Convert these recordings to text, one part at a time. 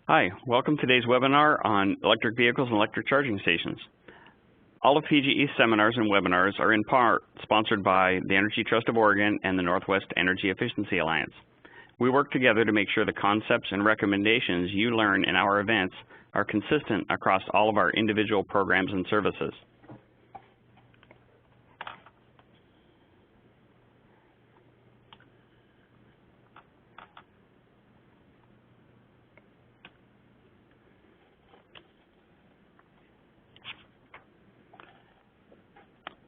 Hi, welcome to today's webinar on electric vehicles and electric charging stations. All of PGE's seminars and webinars are in part sponsored by the Energy Trust of Oregon and the Northwest Energy Efficiency Alliance. We work together to make sure the concepts and recommendations you learn in our events are consistent across all of our individual programs and services.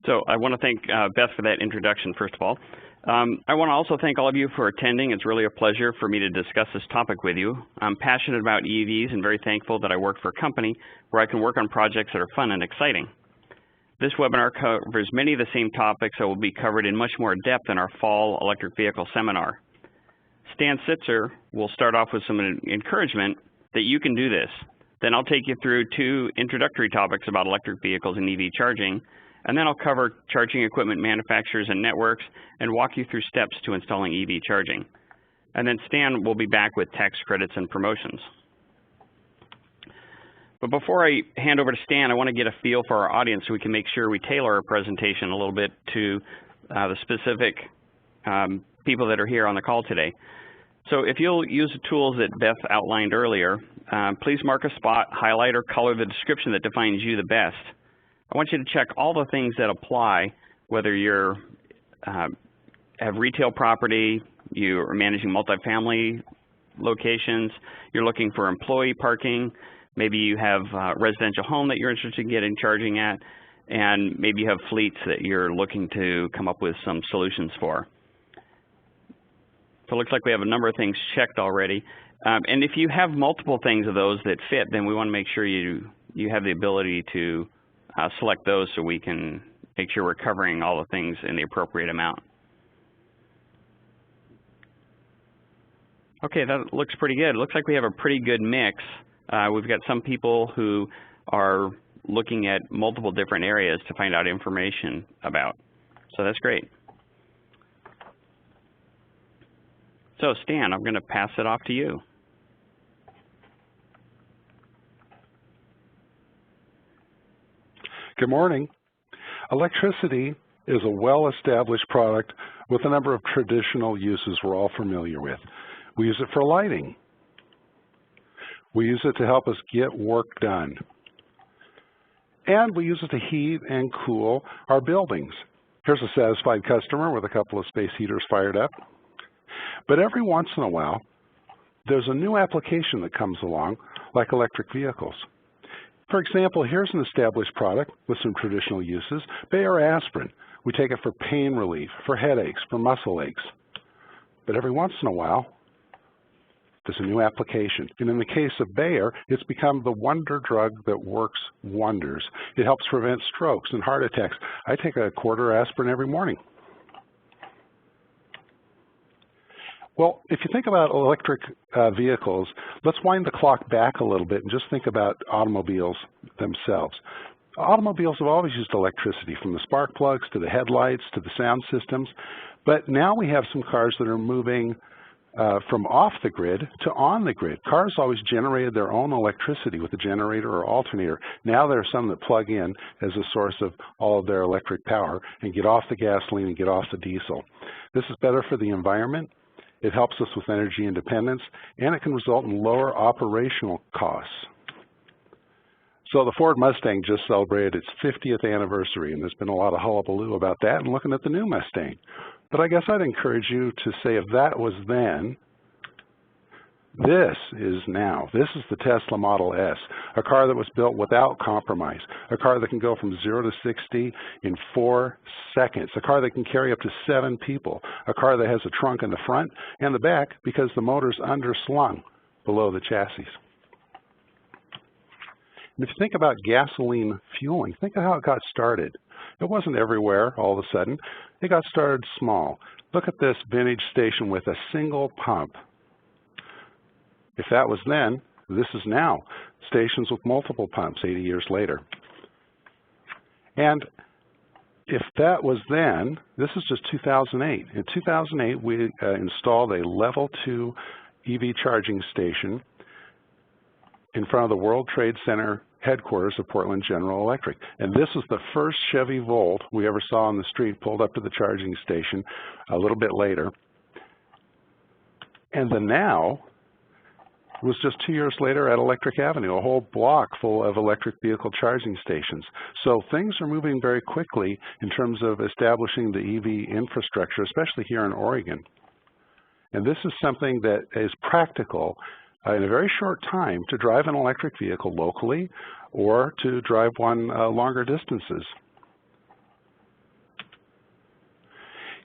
So I want to thank Beth for that introduction, first of all. I want to also thank all of you for attending. It's really a pleasure for me to discuss this topic with you. I'm passionate about EVs and very thankful that I work for a company where I can work on projects that are fun and exciting. This webinar covers many of the same topics that will be covered in much more depth in our fall electric vehicle seminar. Stan Sitzer will start off with some encouragement that you can do this. Then I'll take you through two introductory topics about electric vehicles and EV charging. And then I'll cover charging equipment manufacturers and networks and walk you through steps to installing EV charging. And then Stan will be back with tax credits and promotions. But before I hand over to Stan, I want to get a feel for our audience so we can make sure we tailor our presentation a little bit to the specific people that are here on the call today. So if you'll use the tools that Beth outlined earlier, please mark a spot, highlight, or color the description that defines you the best. I want you to check all the things that apply, whether you're have retail property, you are managing multifamily locations, you're looking for employee parking, maybe you have a residential home that you're interested in getting charging at, and maybe you have fleets that you're looking to come up with some solutions for. So it looks like we have a number of things checked already. And if you have multiple things of those that fit, then we want to make sure you have the ability to select those so we can make sure we're covering all the things in the appropriate amount. Okay, that looks pretty good. It looks like we have a pretty good mix. We've got some people who are looking at multiple different areas to find out information about. So that's great. So Stan, I'm going to pass it off to you. Good morning. Electricity is a well-established product with a number of traditional uses we're all familiar with. We use it for lighting. We use it to help us get work done. And we use it to heat and cool our buildings. Here's a satisfied customer with a couple of space heaters fired up. But every once in a while, there's a new application that comes along, like electric vehicles. For example, here's an established product with some traditional uses, Bayer aspirin. We take it for pain relief, for headaches, for muscle aches. But every once in a while, there's a new application. And in the case of Bayer, it's become the wonder drug that works wonders. It helps prevent strokes and heart attacks. I take a quarter aspirin every morning. Well, if you think about electric vehicles, let's wind the clock back a little bit and just think about automobiles themselves. Automobiles have always used electricity, from the spark plugs to the headlights to the sound systems, but now we have some cars that are moving from off the grid to on the grid. Cars always generated their own electricity with a generator or alternator. Now there are some that plug in as a source of all of their electric power and get off the gasoline and get off the diesel. This is better for the environment. It helps us with energy independence, and it can result in lower operational costs. So the Ford Mustang just celebrated its 50th anniversary, and there's been a lot of hullabaloo about that and looking at the new Mustang. But I guess I'd encourage you to say, if that was then, this is now. This is the Tesla Model S, a car that was built without compromise, a car that can go from 0 to 60 in 4 seconds, a car that can carry up to 7 people, a car that has a trunk in the front and the back because the motor's underslung below the chassis. And if you think about gasoline fueling, think of how it got started. It wasn't everywhere all of a sudden. It got started small. Look at this vintage station with a single pump. If that was then, this is now. Stations with multiple pumps 80 years later. And if that was then, this is just 2008. In 2008, we installed a level 2 EV charging station in front of the World Trade Center headquarters of Portland General Electric. And this is the first Chevy Volt we ever saw on the street, pulled up to the charging station a little bit later. And the Now was just 2 years later at Electric Avenue, a whole block full of electric vehicle charging stations. So things are moving very quickly in terms of establishing the EV infrastructure, especially here in Oregon. And this is something that is practical in a very short time to drive an electric vehicle locally or to drive one longer distances.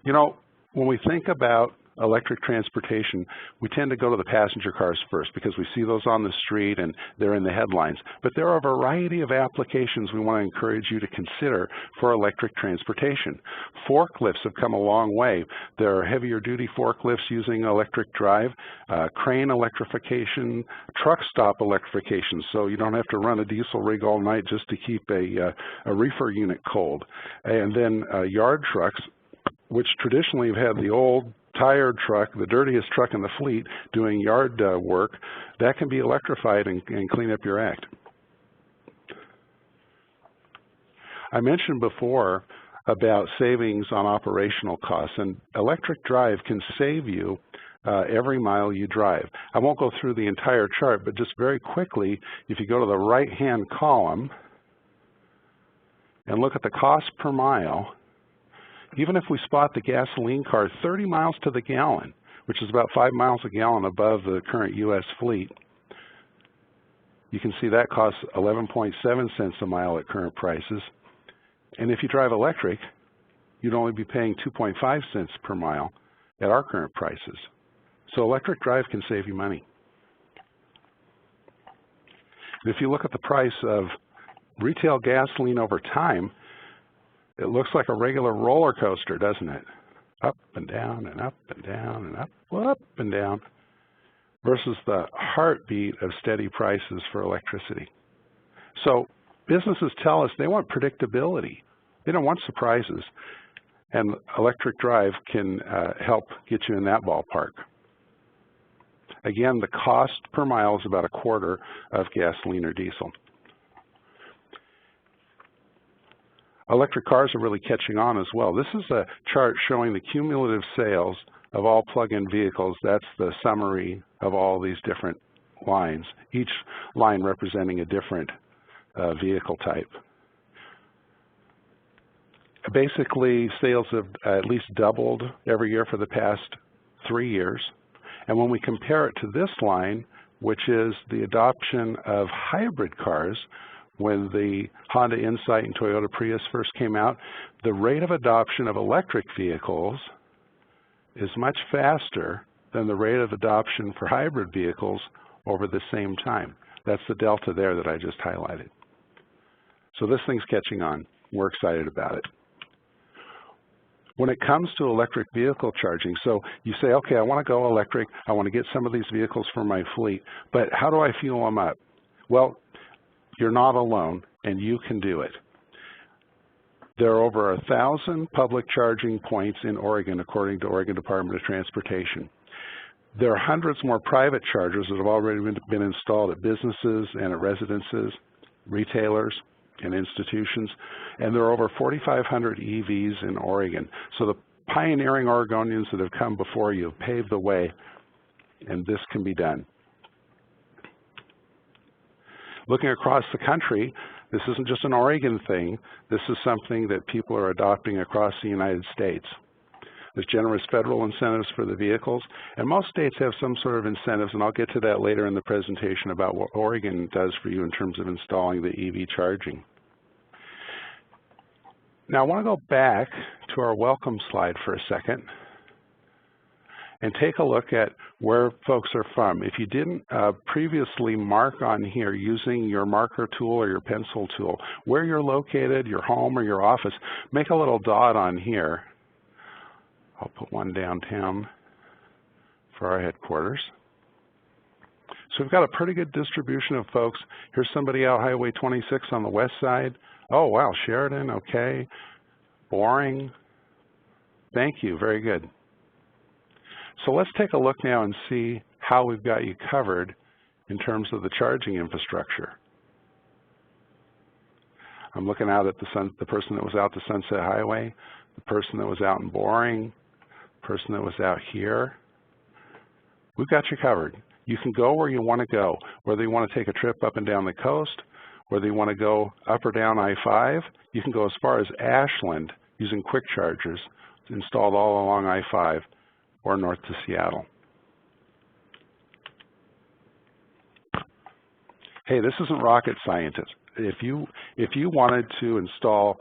You know, when we think about electric transportation, we tend to go to the passenger cars first because we see those on the street and they're in the headlines. But there are a variety of applications we want to encourage you to consider for electric transportation. Forklifts have come a long way. There are heavier duty forklifts using electric drive, crane electrification, truck stop electrification, so you don't have to run a diesel rig all night just to keep a reefer unit cold. And then yard trucks, which traditionally have had the old tired truck, the dirtiest truck in the fleet, doing yard work, that can be electrified and clean up your act. I mentioned before about savings on operational costs, and electric drive can save you every mile you drive. I won't go through the entire chart, but just very quickly, if you go to the right-hand column and look at the cost per mile, even if we spot the gasoline car 30 miles to the gallon, which is about 5 miles a gallon above the current U.S. fleet, you can see that costs 11.7 cents a mile at current prices. And if you drive electric, you'd only be paying 2.5 cents per mile at our current prices. So electric drive can save you money. And if you look at the price of retail gasoline over time, it looks like a regular roller coaster, doesn't it? Up and down and up and down and up and down, versus the heartbeat of steady prices for electricity. So businesses tell us they want predictability. They don't want surprises. And electric drive can help get you in that ballpark. Again, the cost per mile is about a quarter of gasoline or diesel. Electric cars are really catching on as well. This is a chart showing the cumulative sales of all plug-in vehicles. That's the summary of all these different lines, each line representing a different vehicle type. Basically, sales have at least doubled every year for the past 3 years. And when we compare it to this line, which is the adoption of hybrid cars, when the Honda Insight and Toyota Prius first came out, the rate of adoption of electric vehicles is much faster than the rate of adoption for hybrid vehicles over the same time. That's the delta there that I just highlighted. So this thing's catching on. We're excited about it. When it comes to electric vehicle charging, so you say, okay, I want to go electric. I want to get some of these vehicles for my fleet, but how do I fuel them up? Well, you're not alone, and you can do it. There are over 1,000 public charging points in Oregon, according to Oregon Department of Transportation. There are hundreds more private chargers that have already been installed at businesses and at residences, retailers, and institutions, and there are over 4,500 EVs in Oregon. So the pioneering Oregonians that have come before you paved the way, and this can be done. Looking across the country, this isn't just an Oregon thing. This is something that people are adopting across the United States. There's generous federal incentives for the vehicles, and most states have some sort of incentives, and I'll get to that later in the presentation about what Oregon does for you in terms of installing the EV charging. Now I want to go back to our welcome slide for a second and take a look at where folks are from. If you didn't previously mark on here using your marker tool or your pencil tool, where you're located, your home or your office, make a little dot on here. I'll put one downtown for our headquarters. So we've got a pretty good distribution of folks. Here's somebody out Highway 26 on the west side. Oh, wow, Sheridan, okay. Boring. Thank you, very good. So let's take a look now and see how we've got you covered in terms of the charging infrastructure. I'm looking out at the person that was out to Sunset Highway, the person that was out in Boring, the person that was out here. We've got you covered. You can go where you want to go, whether you want to take a trip up and down the coast, whether you want to go up or down I-5. You can go as far as Ashland using quick chargers installed all along I-5 or north to Seattle. Hey, this isn't rocket science. If you wanted to install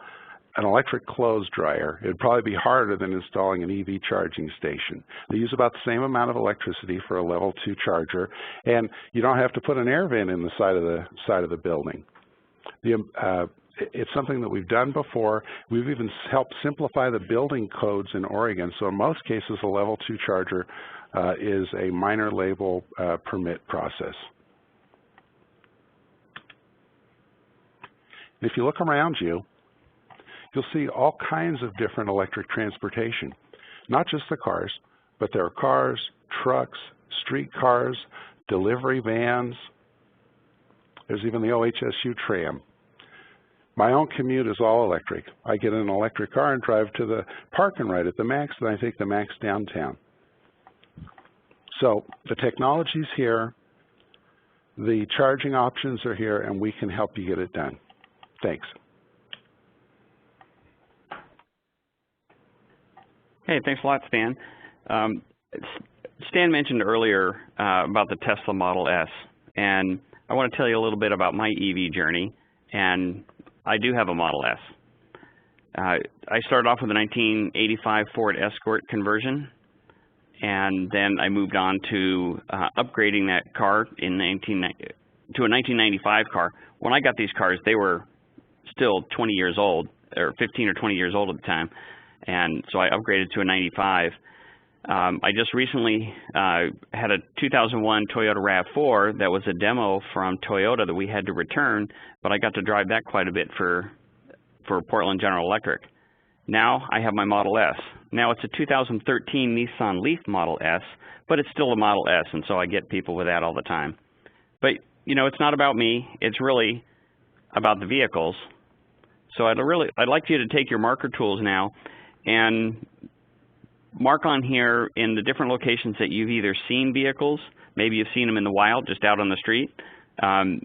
an electric clothes dryer, it would probably be harder than installing an EV charging station. They use about the same amount of electricity for a level 2 charger, and you don't have to put an air vent in the side of the building. It's something that we've done before. We've even helped simplify the building codes in Oregon, so in most cases a level 2 charger is a minor label permit process. If you look around you, you'll see all kinds of different electric transportation, not just the cars, but there are cars, trucks, street cars, delivery vans. There's even the OHSU tram. My own commute is all electric. I get in an electric car and drive to the park and ride at the MAX, then I take the MAX downtown. So the technology's here, the charging options are here, and we can help you get it done. Thanks. Hey, thanks a lot, Stan. Stan mentioned earlier about the Tesla Model S, and I want to tell you a little bit about my EV journey, and I do have a Model S. I started off with a 1985 Ford Escort conversion, and then I moved on to upgrading that car to a 1995 car. When I got these cars, they were still 20 years old, or 15 or 20 years old at the time, and so I upgraded to a 95. I just recently had a 2001 Toyota RAV4 that was a demo from Toyota that we had to return, but I got to drive that quite a bit for Portland General Electric. Now I have my Model S. Now it's a 2013 Nissan Leaf Model S, but it's still a Model S, and so I get people with that all the time. But, you know, it's not about me. It's really about the vehicles. So I'd like you to take your marker tools now and mark on here in the different locations that you've either seen vehicles, maybe you've seen them in the wild just out on the street,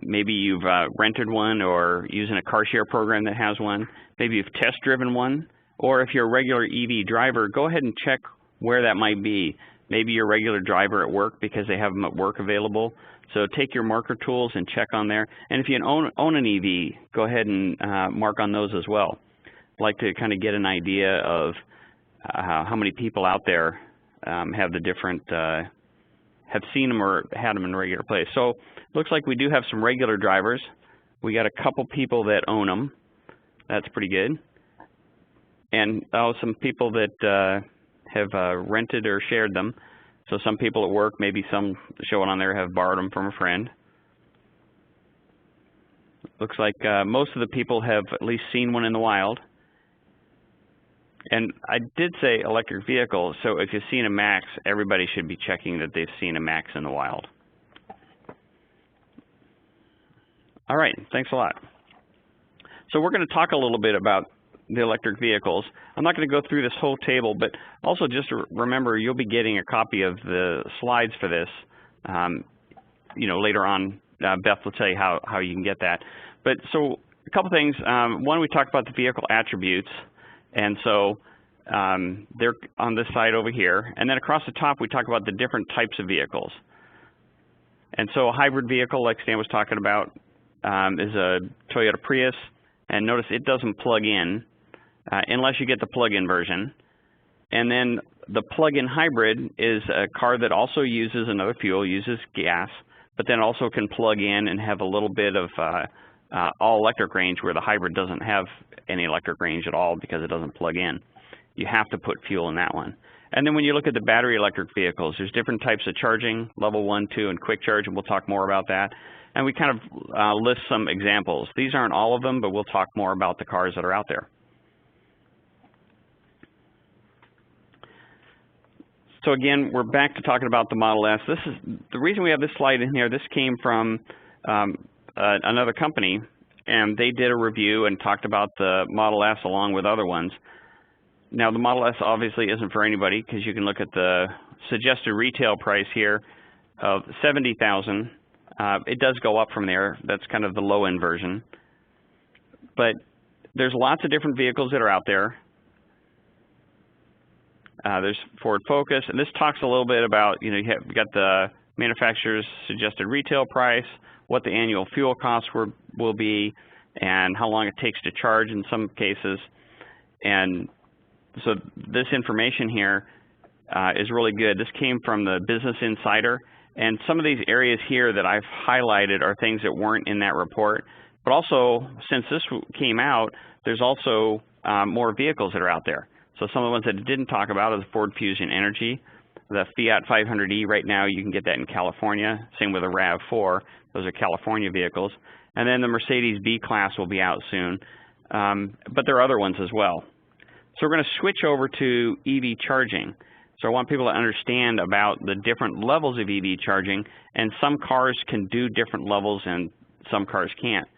maybe you've rented one or using a car share program that has one, maybe you've test driven one, or if you're a regular EV driver, go ahead and check where that might be. Maybe you're a regular driver at work because they have them at work available. So take your marker tools and check on there. And if you own an EV, go ahead and mark on those as well. I'd like to kind of get an idea of how many people out there have the different, have seen them or had them in a regular place. So it looks like we do have some regular drivers. We got a couple people that own them. That's pretty good. And some people that have rented or shared them. So some people at work, maybe some showing on there have borrowed them from a friend. Looks like most of the people have at least seen one in the wild. And I did say electric vehicle, so if you've seen a MAX, everybody should be checking that they've seen a MAX in the wild. All right, thanks a lot. So we're going to talk a little bit about the electric vehicles. I'm not going to go through this whole table, but also just remember you'll be getting a copy of the slides for this. You know, later on, Beth will tell you how you can get that. But so a couple things. One, we talked about the vehicle attributes, and so they're on this side over here. And then across the top, we talk about the different types of vehicles. And so a hybrid vehicle, like Stan was talking about, is a Toyota Prius. And notice it doesn't plug in unless you get the plug-in version. And then the plug-in hybrid is a car that also uses another fuel, uses gas, but then also can plug in and have a little bit of all-electric range where the hybrid doesn't have any electric range at all because it doesn't plug in. You have to put fuel in that one. And then when you look at the battery electric vehicles, there's different types of charging, level 1, 2, and quick charge, and we'll talk more about that. And we kind of list some examples. These aren't all of them, but we'll talk more about the cars that are out there. So again, we're back to talking about the Model S. This is the reason we have this slide in here. This came from another company, and they did a review and talked about the Model S along with other ones. Now, the Model S obviously isn't for anybody, because you can look at the suggested retail price here of $70,000. It does go up from there. That's kind of the low-end version. But there's lots of different vehicles that are out there. There's Ford Focus, and this talks a little bit about, you got the manufacturer's suggested retail price, what the annual fuel costs will be, and how long it takes to charge in some cases. And so this information here is really good. This came from the Business Insider, and some of these areas here that I've highlighted are things that weren't in that report. But also, since this came out, there's also more vehicles that are out there. So some of the ones that it didn't talk about is Ford Fusion Energy, the Fiat 500e. Right now, you can get that in California. Same with the RAV4. Those are California vehicles. And then the Mercedes B-Class will be out soon. But there are other ones as well. So we're going to switch over to EV charging. So I want people to understand about the different levels of EV charging. And some cars can do different levels and some cars can't.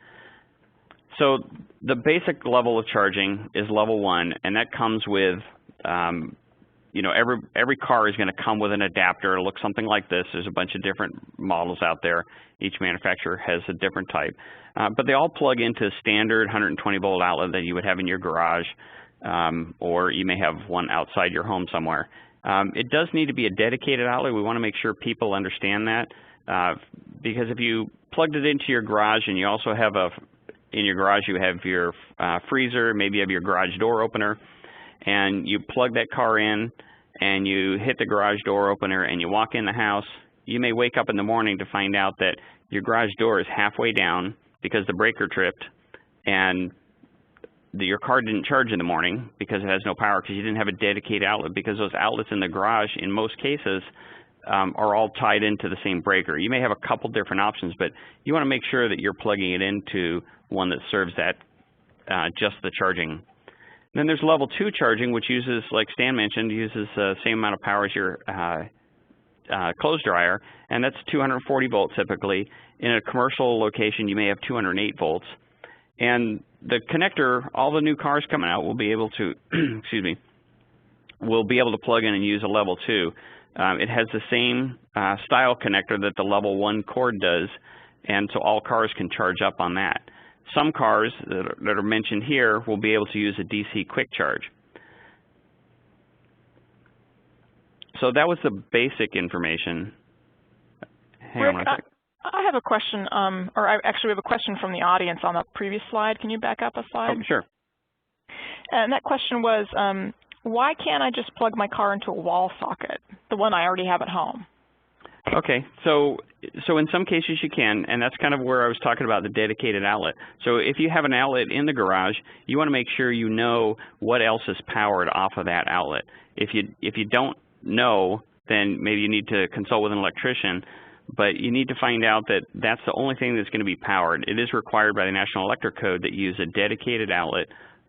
So the basic level of charging is level 1, and that comes with, every car is going to come with an adapter. It'll look something like this. There's a bunch of different models out there. Each manufacturer has a different type. But they all plug into a standard 120-volt outlet that you would have in your garage, or you may have one outside your home somewhere. It does need to be a dedicated outlet. We want to make sure people understand that, because if you plugged it into your garage and you also have in your garage you have your freezer, maybe you have your garage door opener, and you plug that car in and you hit the garage door opener and you walk in the house, you may wake up in the morning to find out that your garage door is halfway down because the breaker tripped, and your car didn't charge in the morning because it has no power because you didn't have a dedicated outlet, because those outlets in the garage in most cases are all tied into the same breaker. You may have a couple different options, but you want to make sure that you're plugging it into one that serves that just the charging. And then there's level 2 charging, which uses, like Stan mentioned, uses the same amount of power as your clothes dryer, and that's 240 volts typically. In a commercial location, you may have 208 volts. And the connector, all the new cars coming out will be able to, excuse me, will be able to plug in and use a level 2. It has the same style connector that the level 1 cord does, and so all cars can charge up on that. Some cars that are mentioned here will be able to use a DC quick charge. So that was the basic information. Hang on one second. I have a question, actually we have a question from the audience on the previous slide. Can you back up a slide? Oh, sure. And that question was, why can't I just plug my car into a wall socket, the one I already have at home? Okay, so in some cases you can, and that's kind of where I was talking about the dedicated outlet. So if you have an outlet in the garage, you want to make sure you know what else is powered off of that outlet. If you don't know, then maybe you need to consult with an electrician, but you need to find out that that's the only thing that's going to be powered. It is required by the National Electric Code that you use a dedicated outlet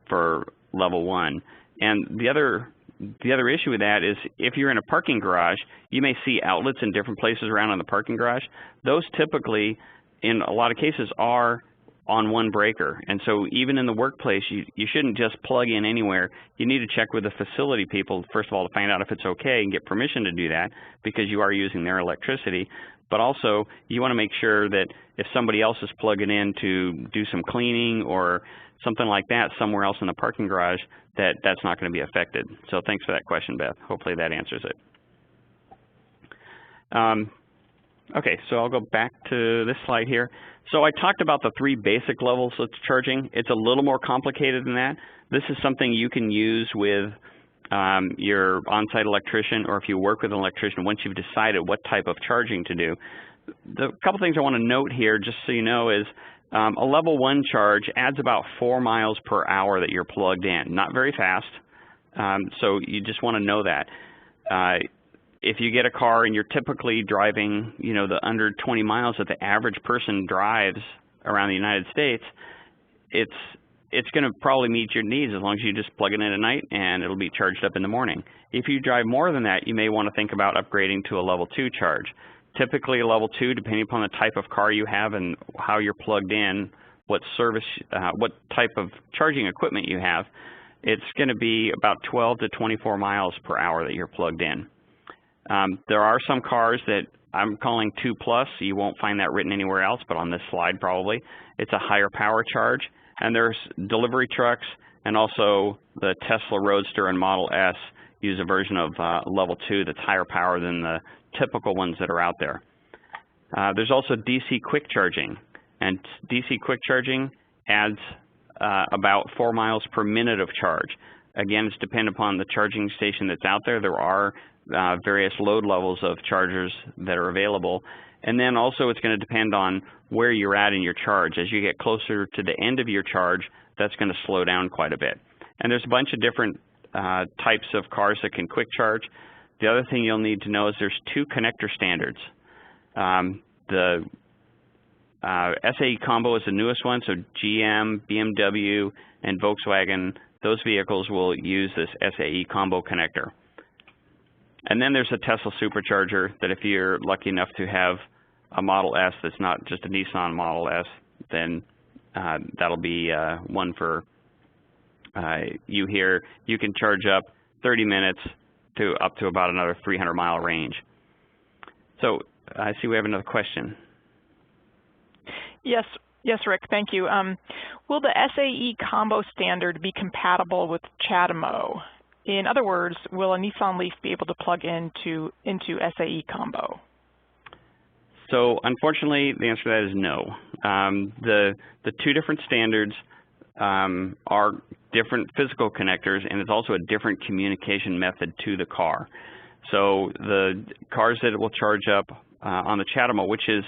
for level 1. And the other issue with that is if you're in a parking garage, you may see outlets in different places around in the parking garage. Those typically, in a lot of cases, are on one breaker. And so even in the workplace, you shouldn't just plug in anywhere. You need to check with the facility people, first of all, to find out if it's okay and get permission to do that, because you are using their electricity. But also, you want to make sure that if somebody else is plugging in to do some cleaning or something like that somewhere else in the parking garage, that's not going to be affected. So thanks for that question, Beth. Hopefully that answers it. Okay, so I'll go back to this slide here. So I talked about the 3 basic levels of charging. It's a little more complicated than that. This is something you can use with your on-site electrician, or if you work with an electrician once you've decided what type of charging to do. The couple things I want to note here, just so you know, is a level 1 charge adds about 4 miles per hour that you're plugged in. Not very fast, so you just want to know that. If you get a car and you're typically driving, the under 20 miles that the average person drives around the United States, it's it's going to probably meet your needs as long as you just plug it in at night and it'll be charged up in the morning. If you drive more than that, you may want to think about upgrading to a level 2 charge. Typically a level 2, depending upon the type of car you have and how you're plugged in, what type of charging equipment you have, it's going to be about 12 to 24 miles per hour that you're plugged in. There are some cars that I'm calling 2 plus. You won't find that written anywhere else, but on this slide probably. It's a higher power charge. And there's delivery trucks, and also the Tesla Roadster and Model S use a version of level 2 that's higher power than the typical ones that are out there. There's also DC quick charging, and DC quick charging adds about 4 miles per minute of charge. Again, it's dependent upon the charging station that's out there. There are various load levels of chargers that are available. And then also it's going to depend on where you're at in your charge. As you get closer to the end of your charge, that's going to slow down quite a bit. And there's a bunch of different types of cars that can quick charge. The other thing you'll need to know is there's 2 connector standards. The SAE combo is the newest one, so GM, BMW, and Volkswagen, those vehicles will use this SAE combo connector. And then there's a Tesla supercharger that if you're lucky enough to have a Model S that's not just a Nissan Model S, then that'll be one for you here. You can charge up 30 minutes to up to about another 300-mile range. So I see we have another question. Yes, Rick, thank you. Will the SAE combo standard be compatible with CHAdeMO? In other words, will a Nissan Leaf be able to plug into SAE combo? So unfortunately, the answer to that is no. The 2 different standards are different physical connectors, and it's also a different communication method to the car. So the cars that will charge up on the CHAdeMO, which is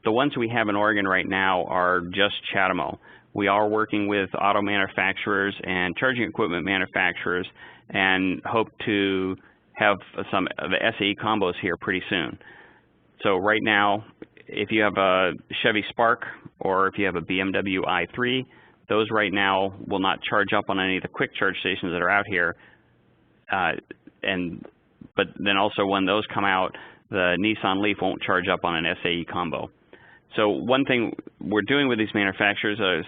the ones we have in Oregon right now, are just CHAdeMO. We are working with auto manufacturers and charging equipment manufacturers and hope to have some of the SAE combos here pretty soon. So right now, if you have a Chevy Spark or if you have a BMW i3, those right now will not charge up on any of the quick charge stations that are out here. But then also when those come out, the Nissan Leaf won't charge up on an SAE combo. So one thing we're doing with these manufacturers is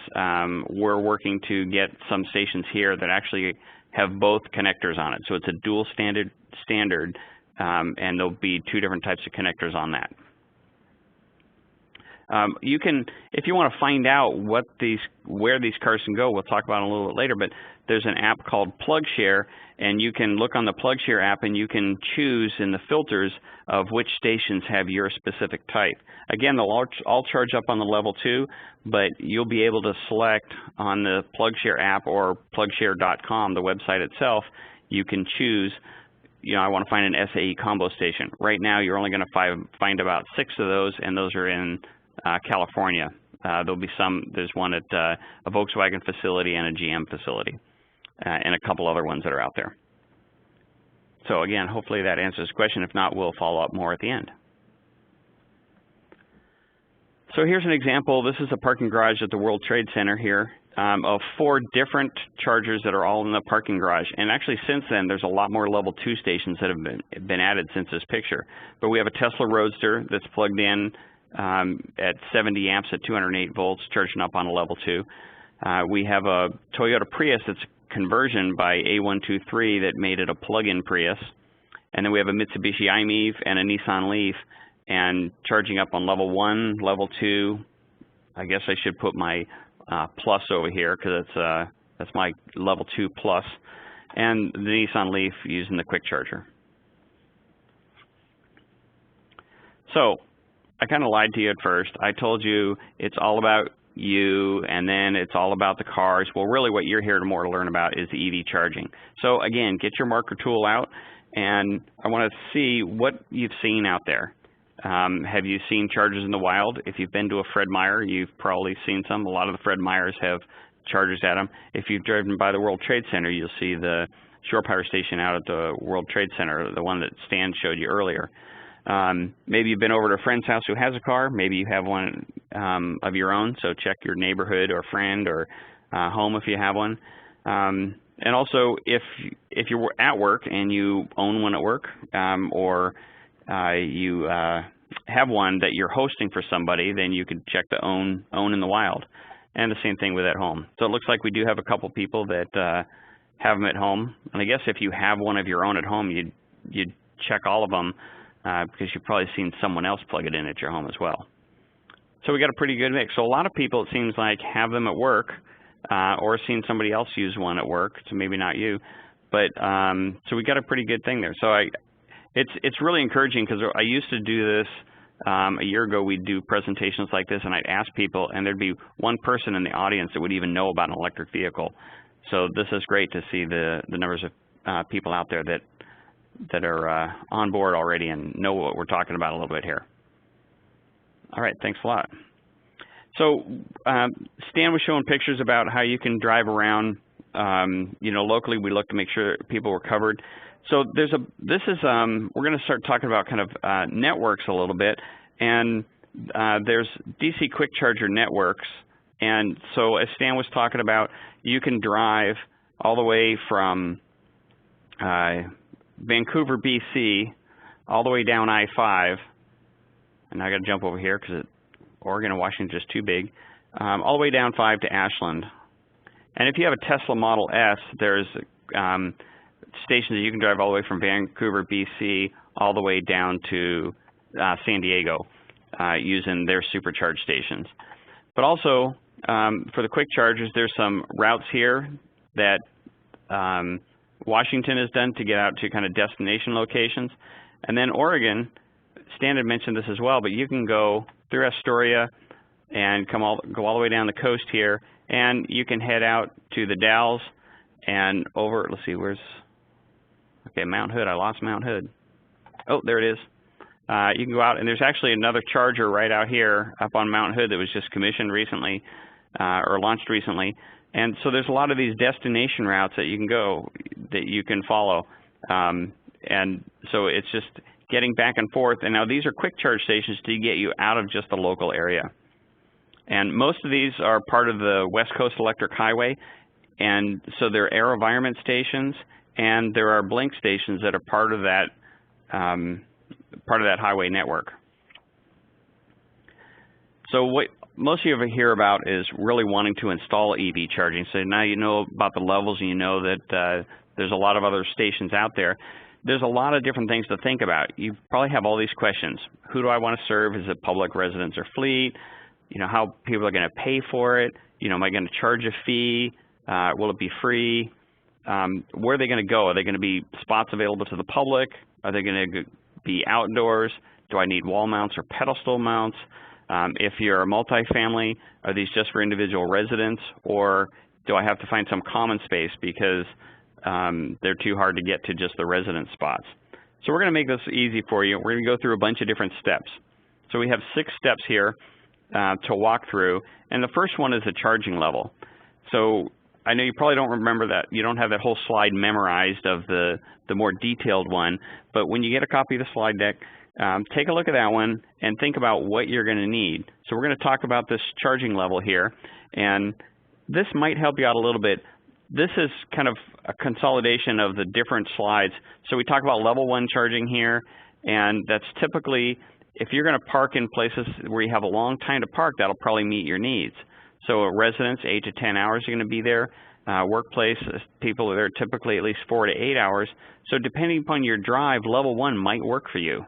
we're working to get some stations here that actually have both connectors on it. So it's a dual standard, and there'll be 2 different types of connectors on that. You can, if you want to find out where these cars can go, we'll talk about it a little bit later, but there's an app called PlugShare, and you can look on the PlugShare app and you can choose in the filters of which stations have your specific type. Again, they'll all charge up on the level 2, but you'll be able to select on the PlugShare app or plugshare.com, the website itself, you can choose, I want to find an SAE combo station. Right now, you're only going to find about 6 of those, and those are in California. There'll be there's one at a Volkswagen facility and a GM facility, and a couple other ones that are out there. So again, hopefully that answers the question. If not, we'll follow up more at the end. So here's an example. This is a parking garage at the World Trade Center here of 4 different chargers that are all in the parking garage. And actually since then, there's a lot more level 2 stations that have been added since this picture. But we have a Tesla Roadster that's plugged in at 70 amps at 208 volts, charging up on a level 2. We have a Toyota Prius that's a conversion by A123 that made it a plug-in Prius. And then we have a Mitsubishi i-MiEV and a Nissan Leaf, and charging up on level 1, level 2. I guess I should put my plus over here because that's my level 2 plus, and the Nissan Leaf using the quick charger. So I kind of lied to you at first. I told you it's all about you, and then it's all about the cars. Well, really what you're here more to learn about is the EV charging. So again, get your marker tool out, and I want to see what you've seen out there. Have you seen chargers in the wild? If you've been to a Fred Meyer, you've probably seen some. A lot of the Fred Meyers have chargers at them. If you've driven by the World Trade Center, you'll see the shore power station out at the World Trade Center, the one that Stan showed you earlier. Maybe you've been over to a friend's house who has a car. Maybe you have one of your own, so check your neighborhood or friend or home if you have one. And also, if you're at work and you own one at work, or you have one that you're hosting for somebody, then you could check the own in the wild. And the same thing with at home. So it looks like we do have a couple people that have them at home. And I guess if you have one of your own at home, you'd check all of them because you've probably seen someone else plug it in at your home as well. So we got a pretty good mix. So a lot of people, it seems like, have them at work or seen somebody else use one at work. So maybe not you, but so we got a pretty good thing there. So it's really encouraging because I used to do this. A year ago, we'd do presentations like this, and I'd ask people, and there'd be one person in the audience that would even know about an electric vehicle. So this is great to see the numbers of people out there that are on board already and know what we're talking about a little bit here. All right, thanks a lot. So Stan was showing pictures about how you can drive around. Locally, we look to make sure people were covered. So we're going to start talking about kind of networks a little bit, and there's DC quick charger networks. And so as Stan was talking about, you can drive all the way from Vancouver, BC, all the way down I-5, and I got to jump over here because Oregon and Washington are just too big, all the way down 5 to Ashland. And if you have a Tesla Model S, there's stations that you can drive all the way from Vancouver, BC, all the way down to San Diego using their supercharge stations. But also, for the quick chargers, there's some routes here that Washington has done to get out to kind of destination locations. And then Oregon, Stan had mentioned this as well, but you can go through Astoria and go all the way down the coast here, and you can head out to the Dalles and over, let's see, okay, Mount Hood. I lost Mount Hood. Oh, there it is. You can go out, and there's actually another charger right out here up on Mount Hood that was just commissioned recently or launched recently. And so there's a lot of these destination routes that you can go, that you can follow. And so it's just getting back and forth. And now these are quick charge stations to get you out of just the local area. And most of these are part of the West Coast Electric Highway. And so they're AeroVironment stations, and there are Blink stations that are part of that highway network. So what most of you ever hear about is really wanting to install EV charging. So now you know about the levels, and you know that there's a lot of other stations out there. There's a lot of different things to think about. You probably have all these questions. Who do I want to serve? Is it public, residence, or fleet? How people are going to pay for it? Am I going to charge a fee? Will it be free? Where are they going to go? Are they going to be spots available to the public? Are they going to be outdoors? Do I need wall mounts or pedestal mounts? If you're a multifamily, are these just for individual residents, or do I have to find some common space because they're too hard to get to just the resident spots? So we're going to make this easy for you. We're going to go through a bunch of different steps. So we have 6 steps here to walk through, and the first one is the charging level. So I know you probably don't remember that. You don't have that whole slide memorized of the more detailed one, but when you get a copy of the slide deck, take a look at that one and think about what you're going to need. So we're going to talk about this charging level here, and this might help you out a little bit. This is kind of a consolidation of the different slides. So we talk about level 1 charging here, and that's typically, if you're going to park in places where you have a long time to park, that'll probably meet your needs. So residents, 8 to 10 hours are going to be there. Workplace, people are there typically at least 4 to 8 hours. So depending upon your drive, level 1 might work for you.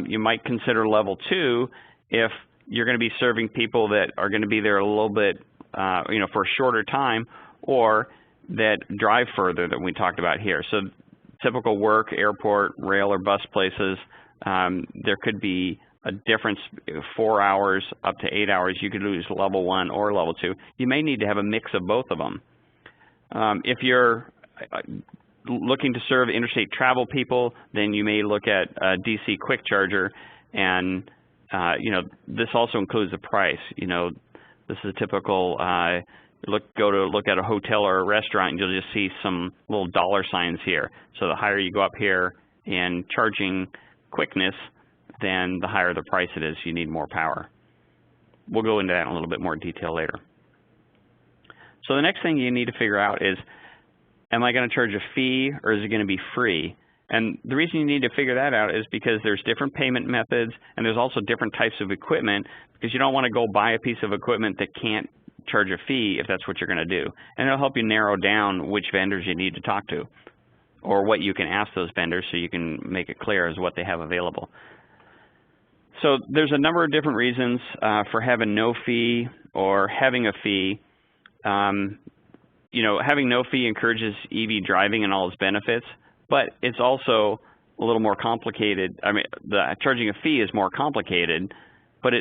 You might consider level 2 if you're going to be serving people that are going to be there a little bit, for a shorter time, or that drive further that we talked about here. So typical work, airport, rail, or bus places, there could be a difference, 4 hours up to 8 hours. You could use level 1 or level 2. You may need to have a mix of both of them. If you're looking to serve interstate travel people, then you may look at a DC quick charger, and this also includes the price. This is a typical go to look at a hotel or a restaurant, and you'll just see some little dollar signs here. So the higher you go up here in charging quickness, then the higher the price it is. You need more power. We'll go into that in a little bit more detail later. So the next thing you need to figure out is, am I going to charge a fee or is it going to be free? And the reason you need to figure that out is because there's different payment methods and there's also different types of equipment, because you don't want to go buy a piece of equipment that can't charge a fee if that's what you're going to do. And it'll help you narrow down which vendors you need to talk to or what you can ask those vendors so you can make it clear as what they have available. So there's a number of different reasons for having no fee or having a fee. You know, having no fee encourages EV driving and all its benefits, but it's also a little more complicated. I mean, charging a fee is more complicated, but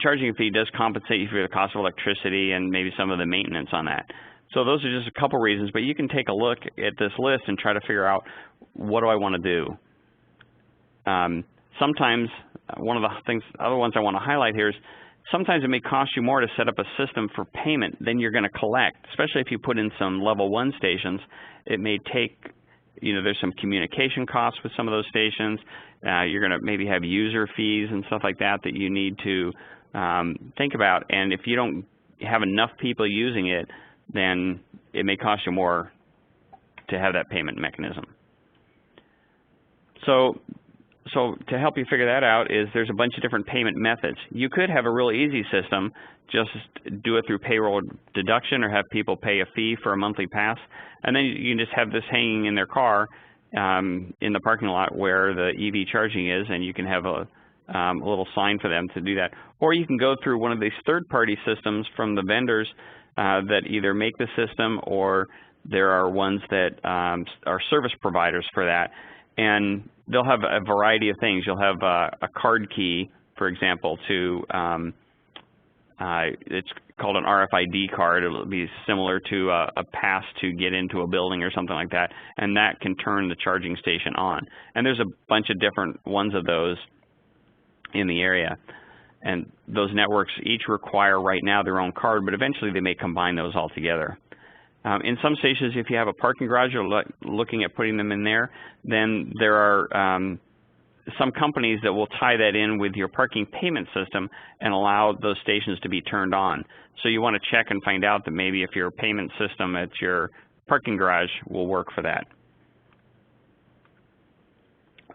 charging a fee does compensate you for the cost of electricity and maybe some of the maintenance on that. So those are just a couple reasons, but you can take a look at this list and try to figure out, what do I want to do? Sometimes, one of the other ones I want to highlight here is, sometimes it may cost you more to set up a system for payment than you're going to collect, especially if you put in some level 1 stations. It may take, you know, there's some communication costs with some of those stations. You're going to maybe have user fees and stuff like that that you need to think about. And if you don't have enough people using it, then it may cost you more to have that payment mechanism. So to help you figure that out is there's a bunch of different payment methods. You could have a really easy system, just do it through payroll deduction or have people pay a fee for a monthly pass, and then you can just have this hanging in their car in the parking lot where the EV charging is, and you can have a little sign for them to do that. Or you can go through one of these third-party systems from the vendors that either make the system, or there are ones that are service providers for that. And they'll have a variety of things. You'll have a card key, for example, to it's called an RFID card. It'll be similar to a pass to get into a building or something like that, and that can turn the charging station on. And there's a bunch of different ones of those in the area. And those networks each require right now their own card, but eventually they may combine those all together. In some stations, if you have a parking garage, you're looking at putting them in there, then there are some companies that will tie that in with your parking payment system and allow those stations to be turned on. So you want to check and find out that maybe if your payment system at your parking garage will work for that.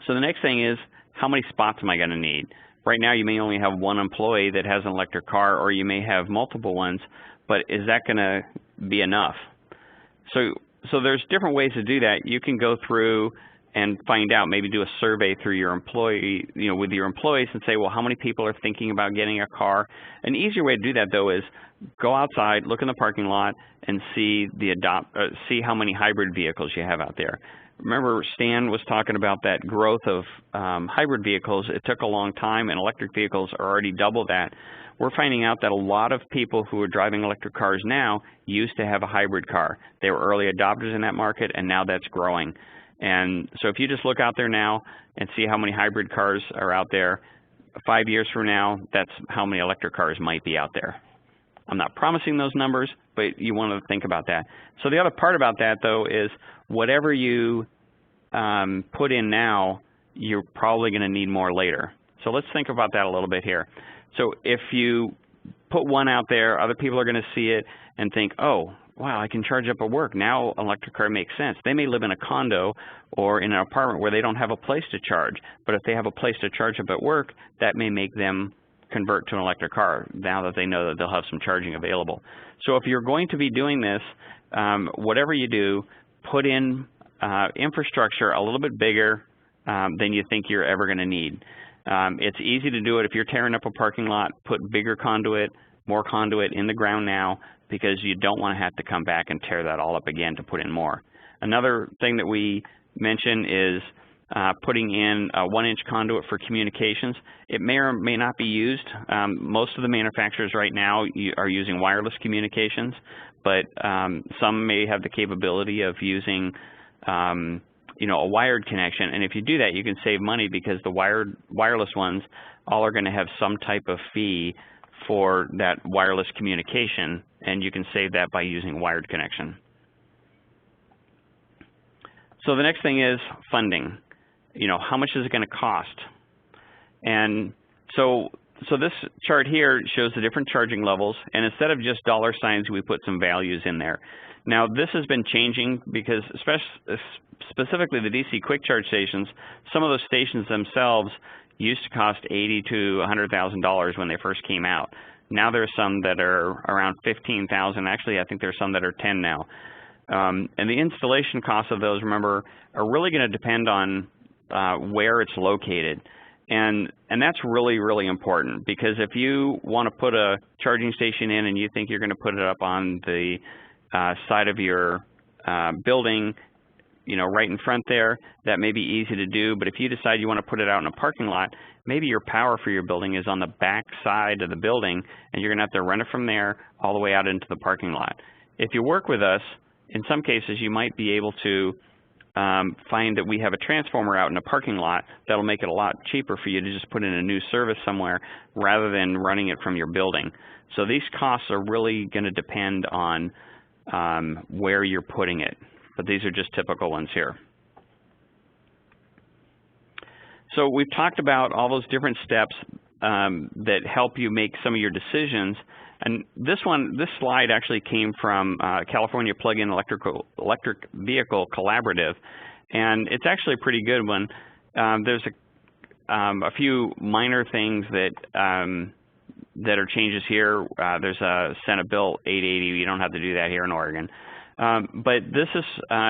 So the next thing is, how many spots am I going to need? Right now you may only have one employee that has an electric car, or you may have multiple ones, but is that going to be enough? So there's different ways to do that. You can go through and find out, maybe do a survey through your employee, with your employees, and say, well, how many people are thinking about getting a car? An easier way to do that, though, is go outside, look in the parking lot, and see how many hybrid vehicles you have out there. Remember, Stan was talking about that growth of hybrid vehicles. It took a long time, and electric vehicles are already double that. We're finding out that a lot of people who are driving electric cars now used to have a hybrid car. They were early adopters in that market, and now that's growing. And so if you just look out there now and see how many hybrid cars are out there, 5 years from now, that's how many electric cars might be out there. I'm not promising those numbers, but you want to think about that. So the other part about that, though, is whatever you put in now, you're probably going to need more later. So let's think about that a little bit here. So if you put one out there, other people are going to see it and think, oh, wow, I can charge up at work. Now an electric car makes sense. They may live in a condo or in an apartment where they don't have a place to charge, but if they have a place to charge up at work, that may make them convert to an electric car now that they know that they'll have some charging available. So if you're going to be doing this, whatever you do, put in infrastructure a little bit bigger than you think you're ever going to need. It's easy to do it. If you're tearing up a parking lot, put bigger conduit, more conduit in the ground now, because you don't want to have to come back and tear that all up again to put in more. Another thing that we mention is putting in a 1-inch conduit for communications. It may or may not be used. Most of the manufacturers right now are using wireless communications, but some may have the capability of using a wired connection. And if you do that, you can save money, because the wireless ones all are going to have some type of fee for that wireless communication, and you can save that by using wired connection. So the next thing is funding. How much is it going to cost? And so So this chart here shows the different charging levels, and instead of just dollar signs, we put some values in there. Now, this has been changing because specifically the DC quick charge stations, some of those stations themselves used to cost $80,000 to $100,000 when they first came out. Now there's some that are around $15,000. Actually, I think there's some that are $10,000 now. And the installation costs of those, remember, are really going to depend on where it's located. And that's really, really important, because if you want to put a charging station in and you think you're going to put it up on the side of your building, you know, right in front there, that may be easy to do. But if you decide you want to put it out in a parking lot, maybe your power for your building is on the back side of the building, and you're going to have to run it from there all the way out into the parking lot. If you work with us, in some cases you might be able to find that we have a transformer out in a parking lot that'll make it a lot cheaper for you to just put in a new service somewhere rather than running it from your building. So these costs are really going to depend on where you're putting it, but these are just typical ones here. So we've talked about all those different steps that help you make some of your decisions. And this slide actually came from California Plug-in Electric Vehicle Collaborative, and it's actually a pretty good one. There's a few minor things that are changes here. There's a Senate Bill 880. You don't have to do that here in Oregon. But this is,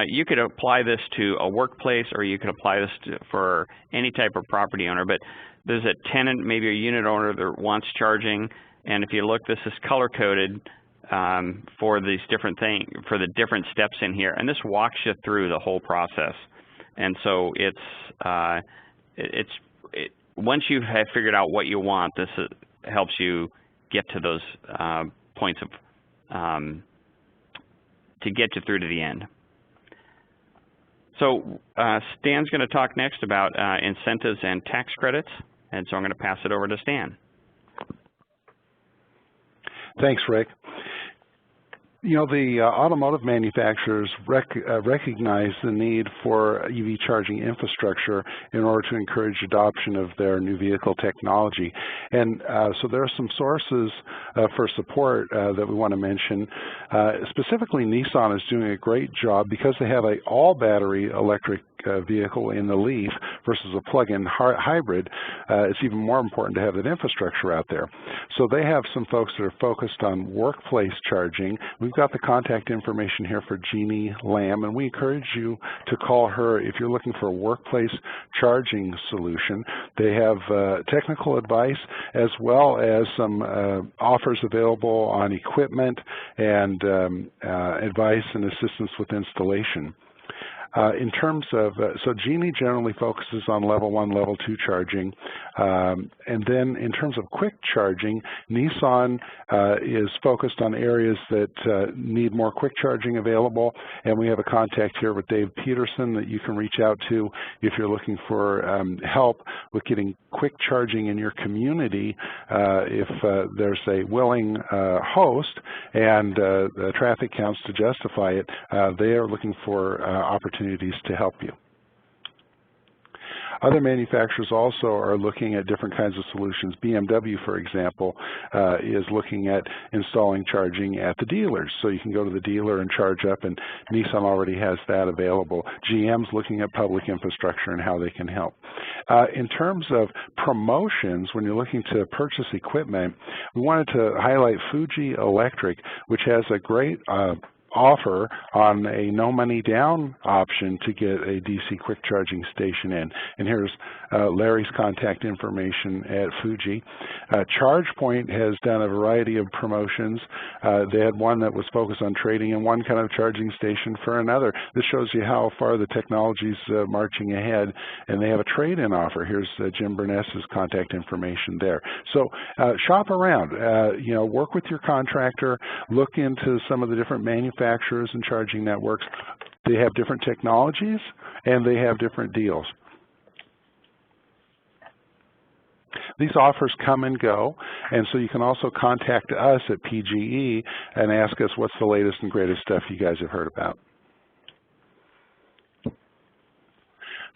you could apply this to a workplace, or you could apply this for any type of property owner. But there's a tenant, maybe a unit owner that wants charging. And if you look, this is color-coded for these different things, for the different steps in here. And this walks you through the whole process. And so once you have figured out what you want, this helps you get to those points of, to get you through to the end. So Stan's going to talk next about incentives and tax credits. And so I'm going to pass it over to Stan. Thanks, Rick. You know, the automotive manufacturers recognize the need for EV charging infrastructure in order to encourage adoption of their new vehicle technology. And so there are some sources for support that we want to mention. Specifically, Nissan is doing a great job because they have an all-battery electric vehicle in the Leaf versus a plug-in hybrid. It's even more important to have that infrastructure out there. So they have some folks that are focused on workplace charging. We've got the contact information here for Jeannie Lamb, and we encourage you to call her if you're looking for a workplace charging solution. They have technical advice as well as some offers available on equipment and advice and assistance with installation. In terms of, so Jeannie generally focuses on level 1, level 2 charging. And then in terms of quick charging, Nissan is focused on areas that need more quick charging available. And we have a contact here with Dave Peterson that you can reach out to if you're looking for help with getting quick charging in your community. If there's a willing host and the traffic counts to justify it, they are looking for opportunities to help you. Other manufacturers also are looking at different kinds of solutions. BMW, for example, is looking at installing charging at the dealers. So you can go to the dealer and charge up, and Nissan already has that available. GM's looking at public infrastructure and how they can help. In terms of promotions, when you're looking to purchase equipment, we wanted to highlight Fuji Electric, which has a great offer on a no money down option to get a DC quick charging station in. And here's Larry's contact information at Fuji. ChargePoint has done a variety of promotions. They had one that was focused on trading in one kind of charging station for another. This shows you how far the technology's marching ahead, and they have a trade-in offer. Here's Jim Burness's contact information there. So shop around, you know, work with your contractor, look into some of the different manufacturers and charging networks. They have different technologies and they have different deals. These offers come and go, and so you can also contact us at PGE and ask us what's the latest and greatest stuff you guys have heard about.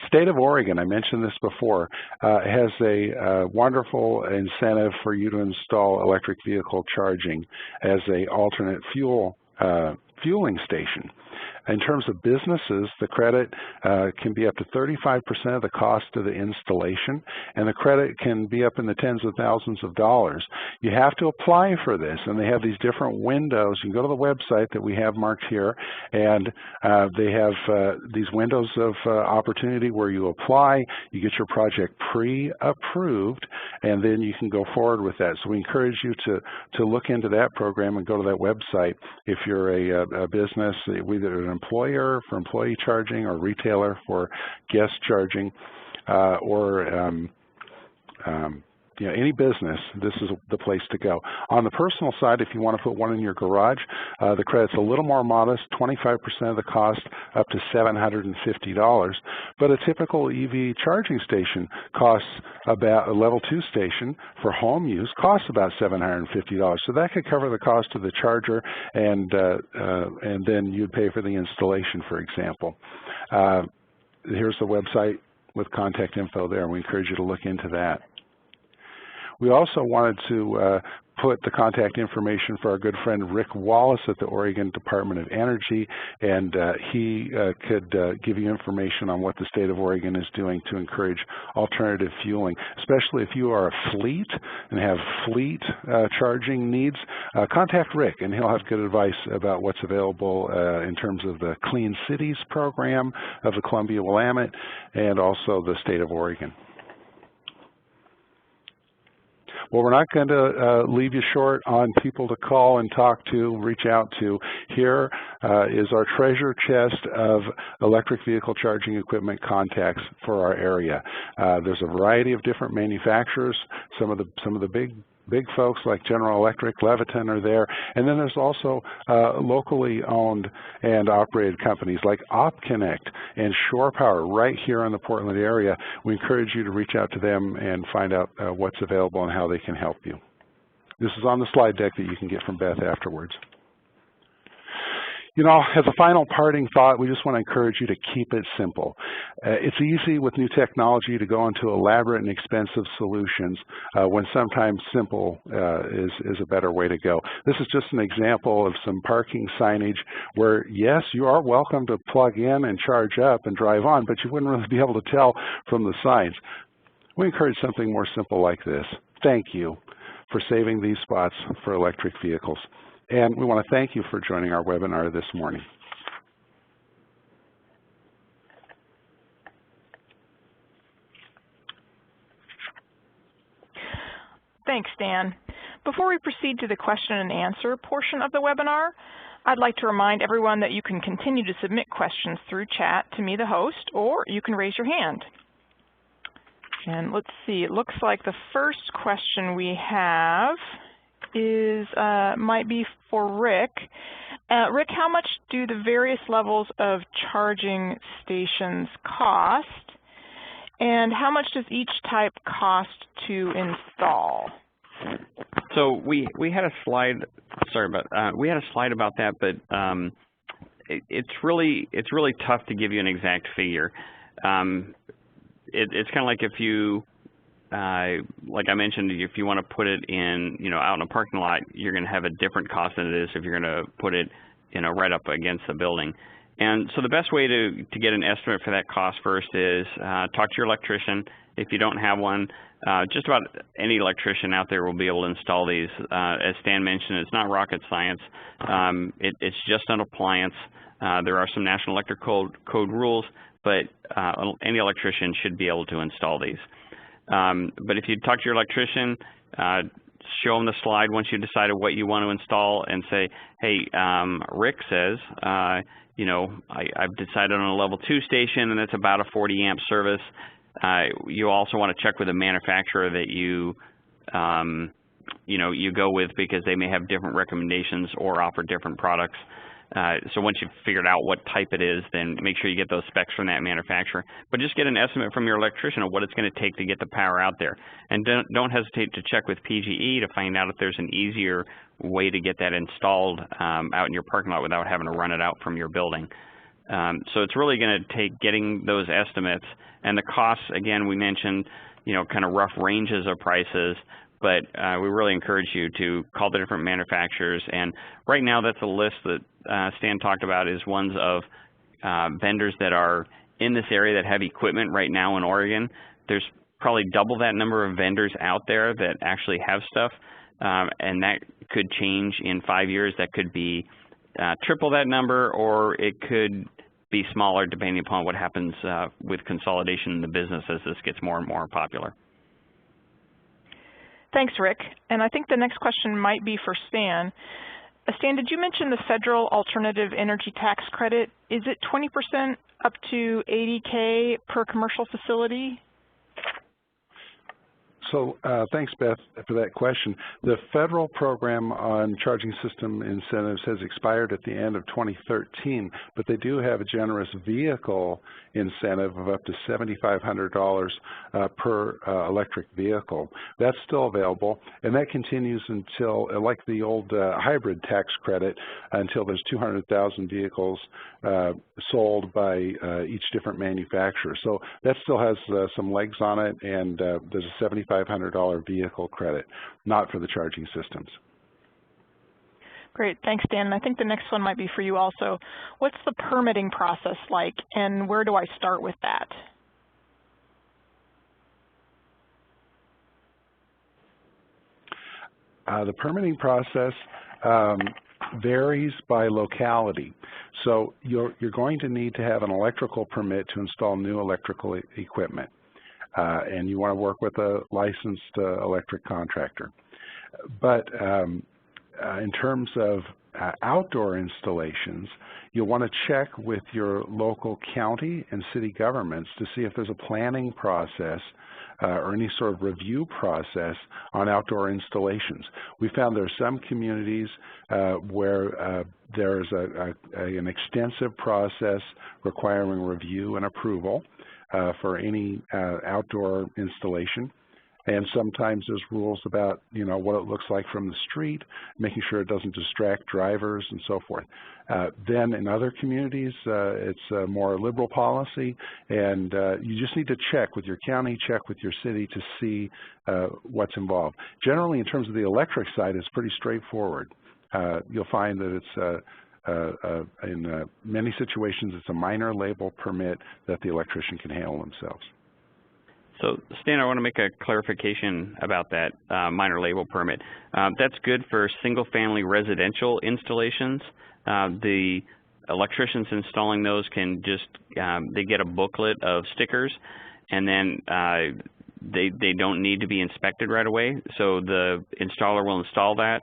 State of Oregon, I mentioned this before, has a wonderful incentive for you to install electric vehicle charging as an alternate fueling station. In terms of businesses, the credit can be up to 35% of the cost of the installation, and the credit can be up in the tens of thousands of dollars. You have to apply for this, and they have these different windows. You can go to the website that we have marked here, and they have these windows of opportunity where you apply, you get your project pre-approved, and then you can go forward with that. So we encourage you to look into that program and go to that website if you're a business, either an employer for employee charging or retailer for guest charging, or any business. This is the place to go. On the personal side, if you want to put one in your garage, the credit's a little more modest, 25% of the cost, up to $750. But a typical EV charging station costs about, a level 2 station for home use costs about $750. So that could cover the cost of the charger, and then you'd pay for the installation, for example. Here's the website with contact info there, and we encourage you to look into that. We also wanted to put the contact information for our good friend Rick Wallace at the Oregon Department of Energy, and he could give you information on what the state of Oregon is doing to encourage alternative fueling, especially if you are a fleet and have fleet charging needs. Contact Rick, and he'll have good advice about what's available in terms of the Clean Cities program of the Columbia Willamette and also the state of Oregon. Well, we're not going to leave you short on people to call and talk to, reach out to. Here is our treasure chest of electric vehicle charging equipment contacts for our area. There's a variety of different manufacturers. Some of the big folks like General Electric, Leviton are there, and then there's also locally owned and operated companies like OpConnect and Shore Power right here in the Portland area. We encourage you to reach out to them and find out what's available and how they can help you. This is on the slide deck that you can get from Beth afterwards. You know, as a final parting thought, we just want to encourage you to keep it simple. It's easy with new technology to go into elaborate and expensive solutions when sometimes simple is a better way to go. This is just an example of some parking signage where, yes, you are welcome to plug in and charge up and drive on, but you wouldn't really be able to tell from the signs. We encourage something more simple like this. Thank you for saving these spots for electric vehicles. And we want to thank you for joining our webinar this morning. Thanks, Dan. Before we proceed to the question and answer portion of the webinar, I'd like to remind everyone that you can continue to submit questions through chat to me, the host, or you can raise your hand. And let's see, it looks like the first question we have might be for Rick. Rick, how much do the various levels of charging stations cost, and how much does each type cost to install? So we had a slide. Sorry about we had a slide about that, but it's really tough to give you an exact figure. It's kind of like if you. Like I mentioned, if you want to put it in, out in a parking lot, you're going to have a different cost than it is if you're going to put it, right up against the building. And so the best way to get an estimate for that cost first is talk to your electrician. If you don't have one, just about any electrician out there will be able to install these. As Stan mentioned, it's not rocket science. It's just an appliance. There are some National Electric Code rules, but any electrician should be able to install these. But if you talk to your electrician, show them the slide once you decided what you want to install and say, hey, Rick says, I've decided on a level 2 station and it's about a 40 amp service. You also want to check with the manufacturer that you go with, because they may have different recommendations or offer different products. So once you've figured out what type it is, then make sure you get those specs from that manufacturer. But just get an estimate from your electrician of what it's going to take to get the power out there. And don't hesitate to check with PG&E to find out if there's an easier way to get that installed out in your parking lot without having to run it out from your building. So it's really going to take getting those estimates, and the costs, again, we mentioned, kind of rough ranges of prices, but we really encourage you to call the different manufacturers. And right now, that's a list that Stan talked about is ones of vendors that are in this area that have equipment right now in Oregon. There's probably double that number of vendors out there that actually have stuff, and that could change in 5 years. That could be triple that number, or it could be smaller depending upon what happens with consolidation in the business as this gets more and more popular. Thanks, Rick. And I think the next question might be for Stan. Stan, did you mention the federal alternative energy tax credit? Is it 20% up to $80K per commercial facility? So thanks, Beth, for that question. The federal program on charging system incentives has expired at the end of 2013, but they do have a generous vehicle incentive of up to $7,500 per electric vehicle. That's still available, and that continues until, like the old hybrid tax credit, until there's 200,000 vehicles sold by each different manufacturer. So that still has some legs on it, and there's a $7,500 vehicle credit, not for the charging systems. Great, thanks, Dan. I think the next one might be for you also. What's the permitting process like, and where do I start with that? The permitting process varies by locality. So you're going to need to have an electrical permit to install new electrical equipment, and you want to work with a licensed electric contractor. But in terms of outdoor installations, you'll want to check with your local county and city governments to see if there's a planning process or any sort of review process on outdoor installations. We found there are some communities where there's an extensive process requiring review and approval for any outdoor installation. And sometimes there's rules about, what it looks like from the street, making sure it doesn't distract drivers and so forth. Then in other communities, it's a more liberal policy, and you just need to check with your county, check with your city to see what's involved. Generally, in terms of the electric side, it's pretty straightforward. You'll find that it's in many situations, it's a minor label permit that the electrician can handle themselves. So, Stan, I want to make a clarification about that minor label permit. That's good for single-family residential installations. The electricians installing those can just, they get a booklet of stickers, and then they don't need to be inspected right away. So the installer will install that,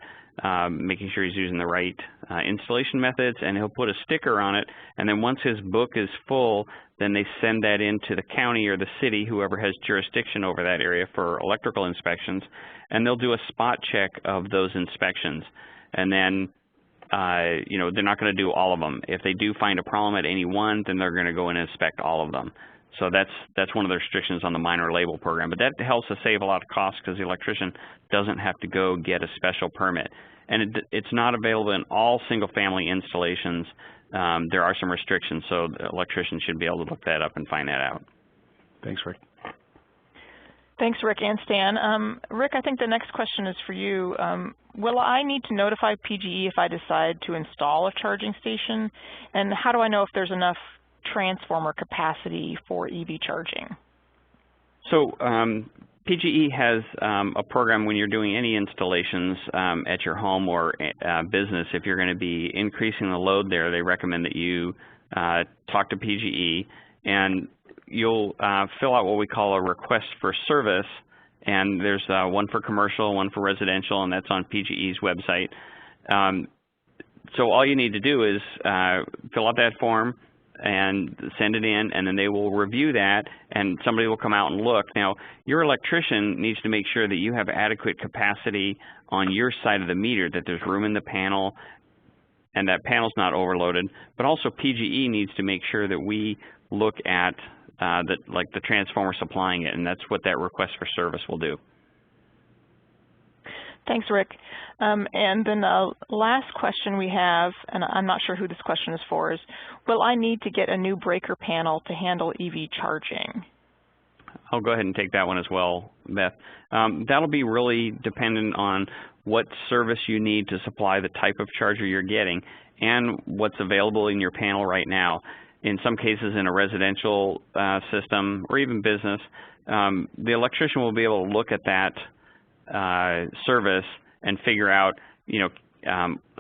making sure he's using the right installation methods, and he'll put a sticker on it, and then once his book is full, then they send that in to the county or the city, whoever has jurisdiction over that area, for electrical inspections, and they'll do a spot check of those inspections. And then, they're not going to do all of them. If they do find a problem at any one, then they're going to go in and inspect all of them. So that's one of the restrictions on the minor label program. But that helps us save a lot of costs because the electrician doesn't have to go get a special permit. And it's not available in all single-family installations. There are some restrictions, so the electrician should be able to look that up and find that out. Thanks, Rick. Thanks, Rick and Stan. Rick, I think the next question is for you. Will I need to notify PGE if I decide to install a charging station? And how do I know if there's enough transformer capacity for EV charging? So PGE has a program when you're doing any installations at your home or business. If you're going to be increasing the load there, they recommend that you talk to PGE, and you'll fill out what we call a request for service, and there's one for commercial, one for residential, and that's on PGE's website. So all you need to do is fill out that form and send it in, and then they will review that, and somebody will come out and look. Now, your electrician needs to make sure that you have adequate capacity on your side of the meter, that there's room in the panel, and that panel's not overloaded. But also PGE needs to make sure that we look at the transformer supplying it, and that's what that request for service will do. Thanks, Rick. And then the last question we have, and I'm not sure who this question is for, is will I need to get a new breaker panel to handle EV charging? I'll go ahead and take that one as well, Beth. That'll be really dependent on what service you need to supply the type of charger you're getting and what's available in your panel right now. In some cases in a residential system or even business, the electrician will be able to look at that service and figure out,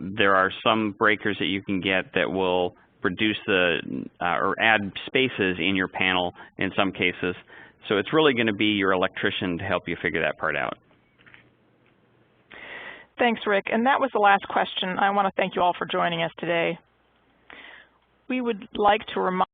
there are some breakers that you can get that will reduce or add spaces in your panel in some cases. So it's really going to be your electrician to help you figure that part out. Thanks, Rick. And that was the last question. I want to thank you all for joining us today. We would like to remind